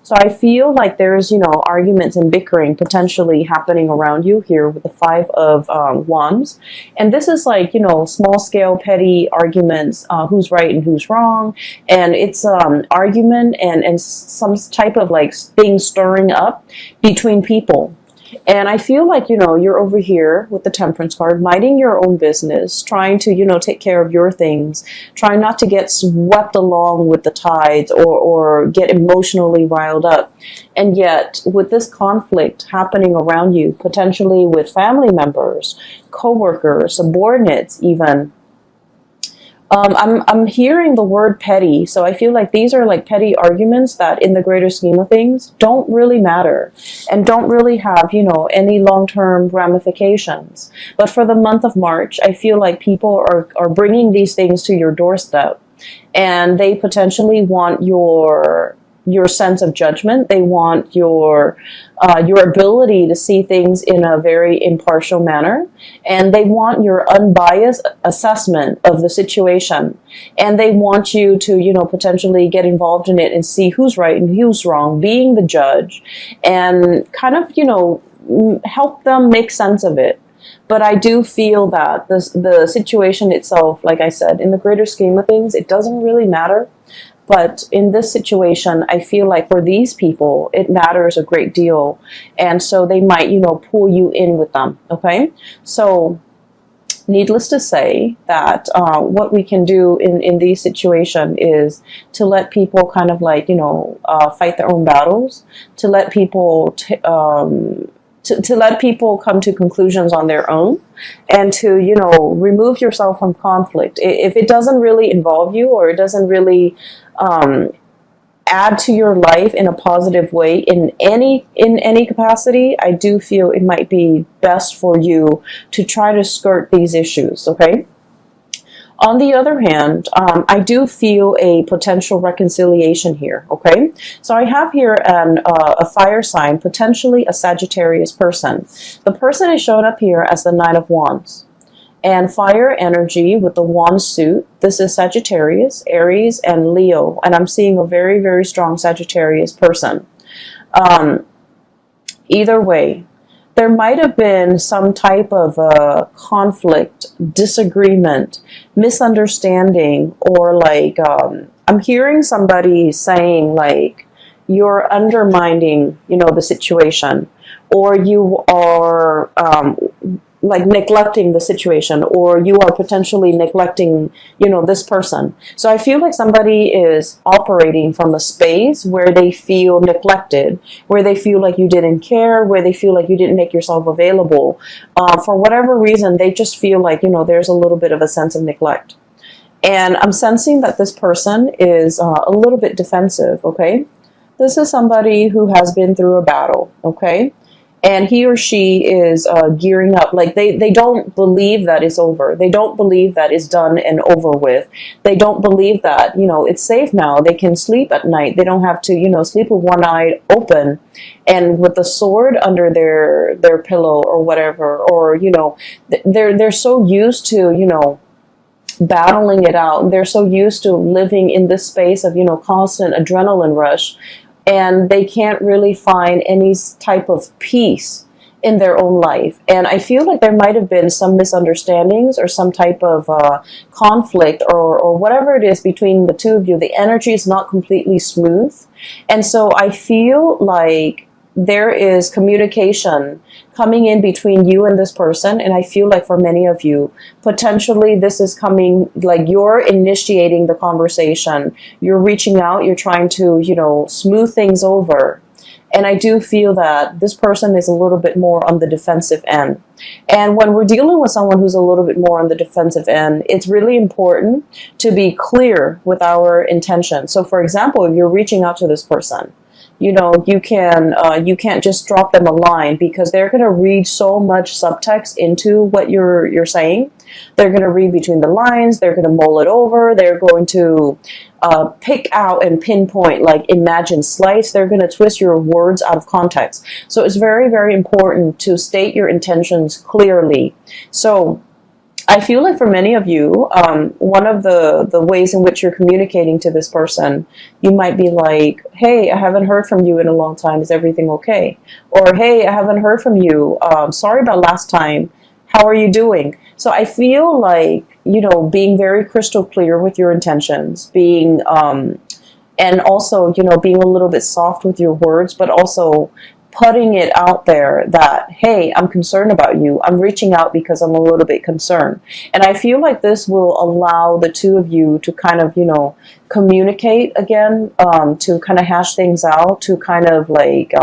So I feel like there's, arguments and bickering potentially happening around you here with the Five of Wands. And this is like, small scale petty arguments, who's right and who's wrong. And it's argument and some type of like thing stirring up between people. And I feel like, you're over here with the Temperance card, minding your own business, trying to, take care of your things, trying not to get swept along with the tides or get emotionally riled up. And yet, with this conflict happening around you, potentially with family members, co-workers, subordinates even, I'm hearing the word petty, so I feel like these are like petty arguments that in the greater scheme of things don't really matter and don't really have, any long-term ramifications. But for the month of March, I feel like people are bringing these things to your doorstep, and they potentially want your sense of judgment. They want your ability to see things in a very impartial manner, and they want your unbiased assessment of the situation, and they want you to potentially get involved in it and see who's right and who's wrong, being the judge, and kind of help them make sense of it. But I do feel that the situation itself, like I said, in the greater scheme of things, it doesn't really matter. But in this situation, I feel like for these people, it matters a great deal. And so they might, pull you in with them. Okay. So needless to say that what we can do in these situations is to let people kind of like, fight their own battles, to let people to let people come to conclusions on their own, and to, remove yourself from conflict. If it doesn't really involve you, or it doesn't really add to your life in a positive way in any capacity, I do feel it might be best for you to try to skirt these issues, okay? On the other hand, I do feel a potential reconciliation here, okay? So I have here a fire sign, potentially a Sagittarius person. The person is showing up here as the Nine of Wands. And fire energy with the wand suit. This is Sagittarius, Aries, and Leo. And I'm seeing a very, very strong Sagittarius person. Either way, there might have been some type of conflict, disagreement, misunderstanding, or like, I'm hearing somebody saying like, you're undermining, the situation, or you are like neglecting the situation, or you are potentially neglecting, this person. So I feel like somebody is operating from a space where they feel neglected, where they feel like you didn't care, where they feel like you didn't make yourself available. For whatever reason, they just feel like, there's a little bit of a sense of neglect. And I'm sensing that this person is a little bit defensive, okay? This is somebody who has been through a battle, okay? And he or she is gearing up. Like they don't believe that it's over. They don't believe that it's done and over with. They don't believe that, it's safe now. They can sleep at night. They don't have to, sleep with one eye open and with the sword under their pillow or whatever. Or, they're so used to, battling it out. They're so used to living in this space of, constant adrenaline rush. And they can't really find any type of peace in their own life. And I feel like there might have been some misunderstandings or some type of conflict or whatever it is between the two of you. The energy is not completely smooth. And so I feel like there is communication coming in between you and this person. And I feel like for many of you, potentially this is coming, like you're initiating the conversation. You're reaching out. You're trying to, smooth things over. And I do feel that this person is a little bit more on the defensive end. And when we're dealing with someone who's a little bit more on the defensive end, it's really important to be clear with our intention. So for example, if you're reaching out to this person, you can't just drop them a line, because they're going to read so much subtext into what you're saying. They're going to read between the lines. They're going to mull it over. They're going to pick out and pinpoint, like imagine slice. They're going to twist your words out of context. So it's very, very important to state your intentions clearly. So I feel like for many of you, one of the ways in which you're communicating to this person, you might be like, hey, I haven't heard from you in a long time. Is everything okay? Or, hey, I haven't heard from you. Sorry about last time. How are you doing? So I feel like, being very crystal clear with your intentions, and also, being a little bit soft with your words, but also putting it out there that, hey, I'm concerned about you. I'm reaching out because I'm a little bit concerned. And I feel like this will allow the two of you to kind of, communicate again, to kind of hash things out, to kind of like,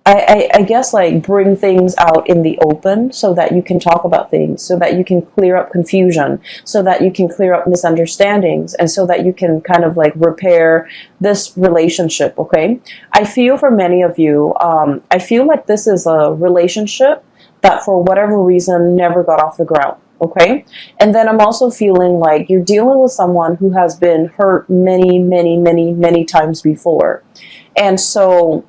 I guess like bring things out in the open so that you can talk about things, so that you can clear up confusion, so that you can clear up misunderstandings, and so that you can kind of like repair this relationship, okay? I feel for many of you, I feel like this is a relationship that for whatever reason never got off the ground, okay? And then I'm also feeling like you're dealing with someone who has been hurt many, many, many, many times before. And so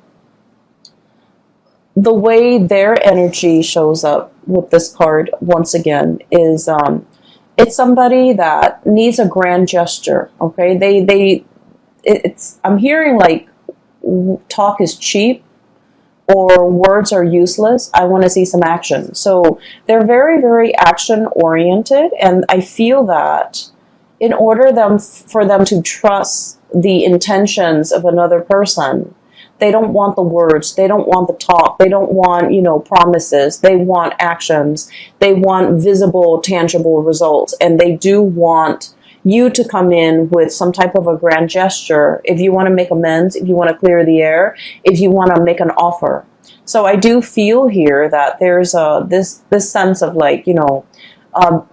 the way their energy shows up with this card, once again, is it's somebody that needs a grand gesture, okay? I'm hearing like talk is cheap or words are useless. I want to see some action. So they're very, very action-oriented, and I feel that in order for them to trust the intentions of another person, they don't want the words. They don't want the talk. They don't want, promises. They want actions. They want visible, tangible results. And they do want you to come in with some type of a grand gesture. If you want to make amends, if you want to clear the air, if you want to make an offer. So I do feel here that there's this sense of like,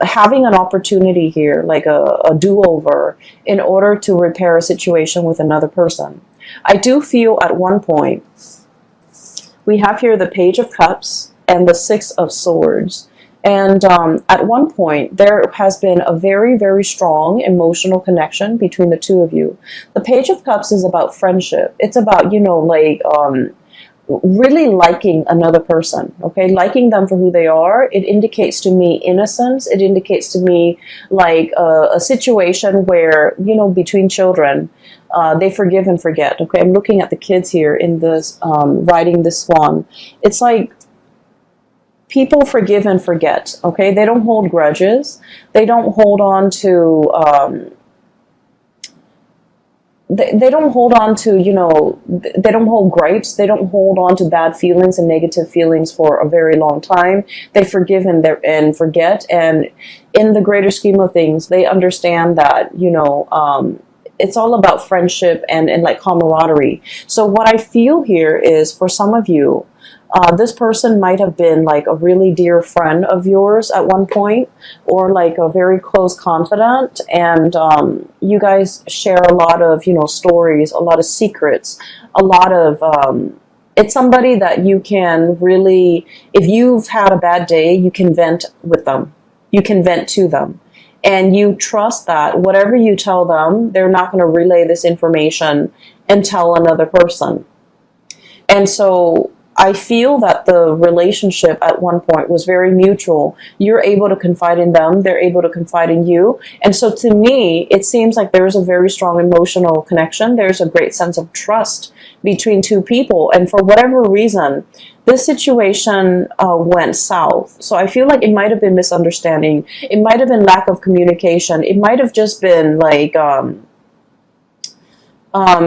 having an opportunity here, like a do-over, in order to repair a situation with another person. I do feel at one point, we have here the Page of Cups and the Six of Swords. And at one point, there has been a very, very strong emotional connection between the two of you. The Page of Cups is about friendship. It's about, really liking another person, okay? Liking them for who they are. It indicates to me innocence. It indicates to me like a situation where, between children, they forgive and forget, okay? I'm looking at the kids here in this, riding this swan. It's like people forgive and forget, okay? They don't hold grudges. They don't hold on to, they don't hold on to, they don't hold gripes. They don't hold on to bad feelings and negative feelings for a very long time. They forgive and forget. And in the greater scheme of things, they understand that, it's all about friendship and like camaraderie. So what I feel here is for some of you, this person might have been like a really dear friend of yours at one point, or like a very close confidant, and you guys share a lot of, stories, a lot of secrets, a lot of, it's somebody that you can really, if you've had a bad day, you can vent with them. You can vent to them. And you trust that whatever you tell them, they're not going to relay this information and tell another person. And so I feel that the relationship at one point was very mutual. You're able to confide in them. They're able to confide in you. And so to me, it seems like there's a very strong emotional connection. There's a great sense of trust between two people. And for whatever reason, this situation went south. So I feel like it might have been misunderstanding. It might have been lack of communication. It might have just been like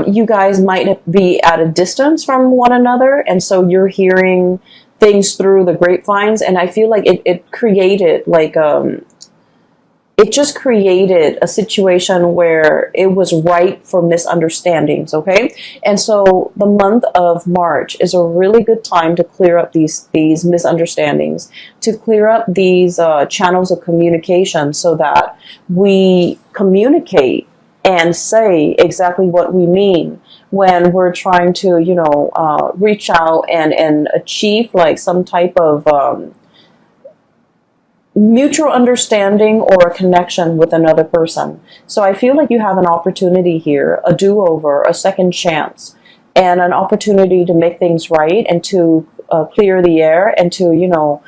you guys might be at a distance from one another, and so you're hearing things through the grapevines. And I feel like it created like it just created a situation where it was ripe for misunderstandings, okay? And so the month of March is a really good time to clear up these misunderstandings, to clear up these channels of communication so that we communicate and say exactly what we mean when we're trying to, reach out and achieve like some type of mutual understanding or a connection with another person. So I feel like you have an opportunity here, a do-over, a second chance, and an opportunity to make things right and to clear the air and to,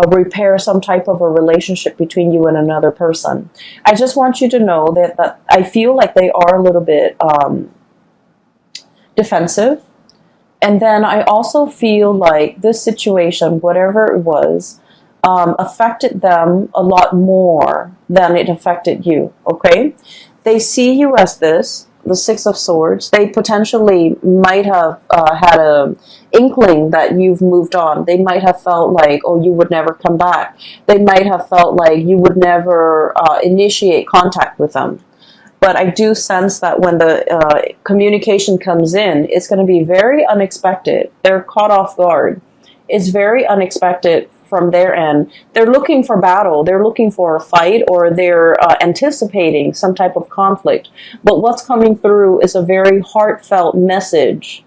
repair some type of a relationship between you and another person. I just want you to know that I feel like they are a little bit defensive. And then I also feel like this situation, whatever it was, affected them a lot more than it affected you, okay? They see you as this, the Six of Swords. They potentially might have had a inkling that you've moved on. They might have felt like, oh, you would never come back. They might have felt like you would never initiate contact with them. But I do sense that when the communication comes in, it's going to be very unexpected. They're caught off guard. It's very unexpected from their end. They're looking for battle. They're looking for a fight, or they're anticipating some type of conflict. But what's coming through is a very heartfelt message,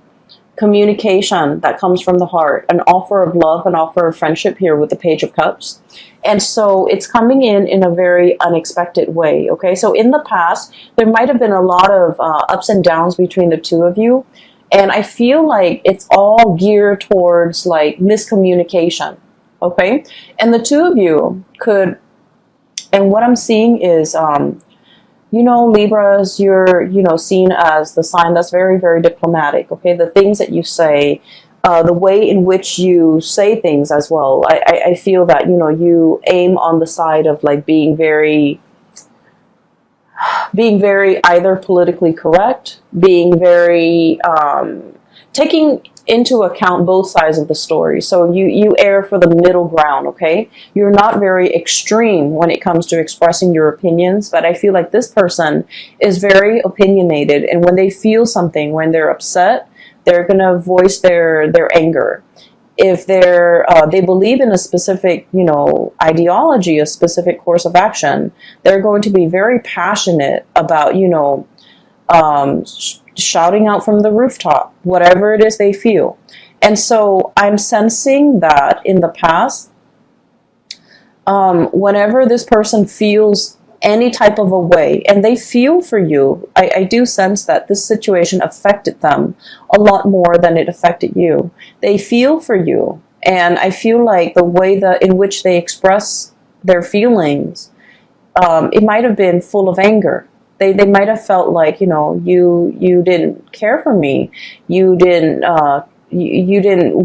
communication that comes from the heart, an offer of love, an offer of friendship here with the Page of Cups. And so it's coming in a very unexpected way, okay? So in the past, there might have been a lot of ups and downs between the two of you. And I feel like it's all geared towards like miscommunication, okay? And the two of you could, and what I'm seeing is, you know, Libras, you're, you know, seen as the sign that's very, very diplomatic, okay? The things that you say, the way in which you say things as well. I feel that, you know, you aim on the side of like being very either politically correct, being very, taking into account both sides of the story. So you err for the middle ground, okay? You're not very extreme when it comes to expressing your opinions, but I feel like this person is very opinionated, and when they feel something, when they're upset, they're going to voice their anger. If they believe in a specific, you know, ideology, a specific course of action, they're going to be very passionate about, you know, shouting out from the rooftop, whatever it is they feel. And so I'm sensing that in the past, whenever this person feels any type of a way, and they feel for you, I do sense that this situation affected them a lot more than it affected you. They feel for you, and I feel like the way in which they express their feelings, it might have been full of anger. They might have felt like, you know, you didn't care for me, you didn't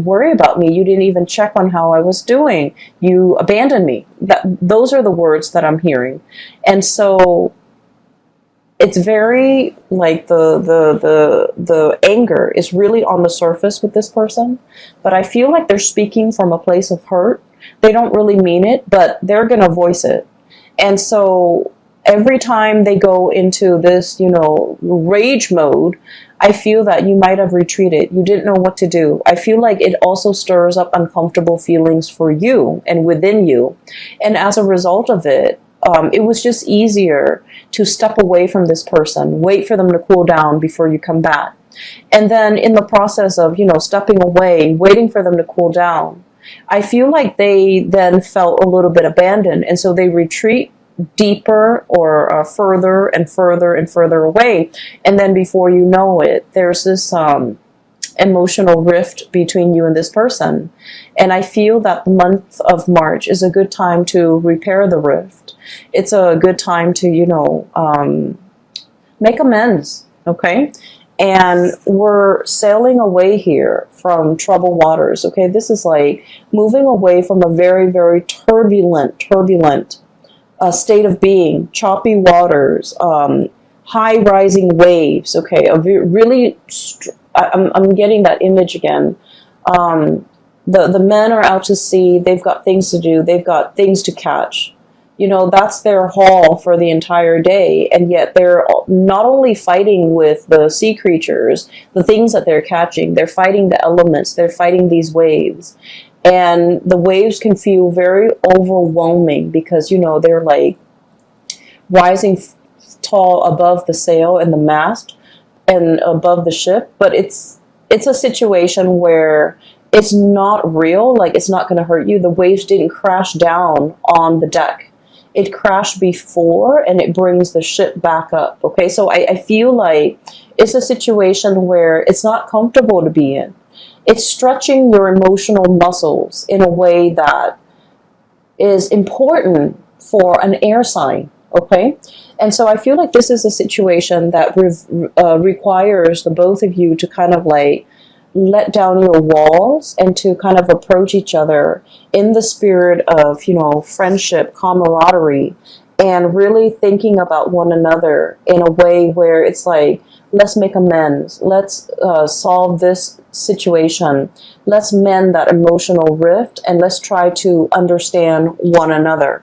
worry about me, you didn't even check on how I was doing, you abandoned me. Those are the words that I'm hearing. And so it's very like the anger is really on the surface with this person, but I feel like they're speaking from a place of hurt. They don't really mean it, but they're going to voice it. And so every time they go into this, you know, rage mode, I feel that you might have retreated. You didn't know what to do. I feel like it also stirs up uncomfortable feelings for you and within you. And as a result of it, it was just easier to step away from this person, wait for them to cool down before you come back. And then in the process of, you know, stepping away, waiting for them to cool down, I feel like they then felt a little bit abandoned. And so they retreat deeper or further and further and further away. And then before you know it, there's this emotional rift between you and this person. And I feel that the month of March is a good time to repair the rift. It's a good time to, you know, make amends, okay? And we're sailing away here from troubled waters, okay? This is like moving away from a very, very turbulent state of being, choppy waters, high rising waves, okay? I'm getting that image again. The men are out to sea, they've got things to do, they've got things to catch. You know, that's their haul for the entire day, and yet they're not only fighting with the sea creatures, the things that they're catching, they're fighting the elements, they're fighting these waves. And the waves can feel very overwhelming because, you know, they're like rising tall above the sail and the mast and above the ship. But it's a situation where it's not real, like it's not going to hurt you. The waves didn't crash down on the deck. It crashed before and it brings the ship back up. Okay, so I feel like it's a situation where it's not comfortable to be in. It's stretching your emotional muscles in a way that is important for an air sign, okay? And so I feel like this is a situation that requires the both of you to kind of like let down your walls and to kind of approach each other in the spirit of, you know, friendship, camaraderie, and really thinking about one another in a way where it's like, let's make amends, let's solve this situation, let's mend that emotional rift, and let's try to understand one another.